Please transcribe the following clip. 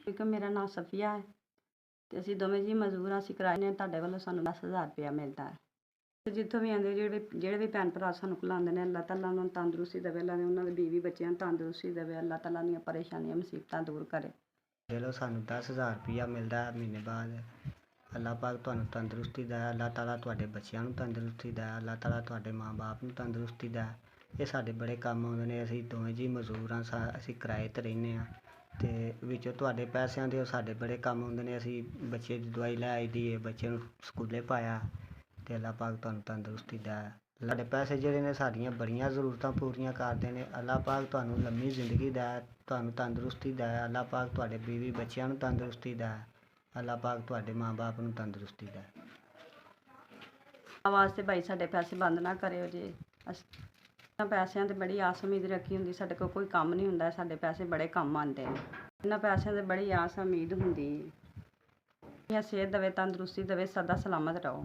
ਇੱਕ ਮੇਰਾ ਨਾਮ ਸਫੀਆ ਹੈ ਤੇ ਅਸੀਂ ਦੋਵੇਂ ਜੀ ਮਜ਼ਦੂਰ ਹਾਂ। ਅਸੀਂ ਕਿਰਾਏ ਨੇ, ਤੁਹਾਡੇ ਵੱਲੋਂ ਸਾਨੂੰ 10,000 ਰੁਪਇਆ ਮਿਲਦਾ ਹੈ ਤੇ ਜਿੱਥੋਂ ਵੀ ਆਉਂਦੇ ਜਿਹੜੇ ਵੀ ਭੈਣ ਭਰਾ ਸਾਨੂੰ ਬੁਲਾਉਂਦੇ ਨੇ, ਅੱਲਾਹ ਤਾਲਾ ਉਹਨਾਂ ਨੂੰ ਤੰਦਰੁਸਤੀ ਦੇਵੇ, ਅੱਲਾਹ ਨੇ ਉਹਨਾਂ ਦੇ ਬੀਵੀ ਬੱਚਿਆਂ ਨੂੰ ਤੰਦਰੁਸਤੀ ਦੇਵੇ, ਅੱਲਾਹ ਤਾਲਾ ਦੀਆਂ ਪਰੇਸ਼ਾਨੀਆਂ ਮੁਸੀਬਤਾਂ ਦੂਰ ਕਰੇ। ਚਲੋ ਸਾਨੂੰ 10,000 ਰੁਪਇਆ ਮਿਲਦਾ ਮਹੀਨੇ ਬਾਅਦ। ਅੱਲਾਹ ਪਾਕ ਤੁਹਾਨੂੰ ਤੰਦਰੁਸਤੀ ਦੇ, ਅੱਲਾਹ ਤਾਲਾ ਤੁਹਾਡੇ ਬੱਚਿਆਂ ਨੂੰ ਤੰਦਰੁਸਤੀ ਦੇ, ਅੱਲਾਹ ਤਾਲਾ ਤੁਹਾਡੇ ਮਾਂ ਬਾਪ ਨੂੰ ਤੰਦਰੁਸਤੀ ਦੇ। ਇਹ ਸਾਡੇ ਬੜੇ ਕੰਮ ਆਉਂਦੇ ਨੇ। ਅਸੀਂ ਦੋਵੇਂ ਜੀ ਮਜ਼ਦੂਰ ਹਾਂ, ਅਸੀਂ ਕਿਰਾਏ 'ਤੇ ਰਹਿੰਦੇ ਹਾਂ ਅਤੇ ਵਿੱਚੋਂ ਤੁਹਾਡੇ ਪੈਸਿਆਂ ਦੇ ਉਹ ਸਾਡੇ ਬੜੇ ਕੰਮ ਆਉਂਦੇ ਨੇ। ਅਸੀਂ ਬੱਚੇ ਦੀ ਦਵਾਈ ਲੈ ਆਈ ਦੀ ਹੈ, ਬੱਚੇ ਨੂੰ ਸਕੂਲੇ ਪਾਇਆ ਅਤੇ ਅੱਲਾਹ ਪਾਕ ਤੁਹਾਨੂੰ ਤੰਦਰੁਸਤੀ ਦੇ। ਸਾਡੇ ਪੈਸੇ ਜਿਹੜੇ ਨੇ ਸਾਡੀਆਂ ਬੜੀਆਂ ਜ਼ਰੂਰਤਾਂ ਪੂਰੀਆਂ ਕਰਦੇ ਨੇ। ਅੱਲਾਹ ਪਾਕ ਤੁਹਾਨੂੰ ਲੰਮੀ ਜ਼ਿੰਦਗੀ ਦੇ, ਤੁਹਾਨੂੰ ਤੰਦਰੁਸਤੀ ਦੇ। ਅੱਲਾਹ ਪਾਕ ਤੁਹਾਡੇ ਬੀਵੀ ਬੱਚਿਆਂ ਨੂੰ ਤੰਦਰੁਸਤੀ ਦੇ। ਅੱਲਾਹ ਪਾਕ ਤੁਹਾਡੇ ਮਾਂ ਬਾਪ ਨੂੰ ਤੰਦਰੁਸਤੀ ਦੇ। ਵਾਸਤੇ ਭਾਈ ਸਾਡੇ ਪੈਸੇ ਬੰਦ ਨਾ ਕਰਿਓ ਜੀ। ਅਸੀਂ ਪੈਸਿਆਂ 'ਤੇ ਬੜੀ ਆਸ ਉਮੀਦ ਰੱਖੀ ਹੁੰਦੀ, ਸਾਡੇ ਕੋਲ ਕੋਈ ਕੰਮ ਨਹੀਂ ਹੁੰਦਾ, ਸਾਡੇ ਪੈਸੇ ਬੜੇ ਕੰਮ ਆਉਂਦੇ ਨੇ। ਇਹਨਾਂ ਪੈਸਿਆਂ 'ਤੇ ਬੜੀ ਆਸ ਉਮੀਦ ਹੁੰਦੀ। ਸਿਹਤ ਦੇਵੇ, ਤੰਦਰੁਸਤੀ ਦੇਵੇ, ਸਦਾ ਸਲਾਮਤ ਰਹੋ।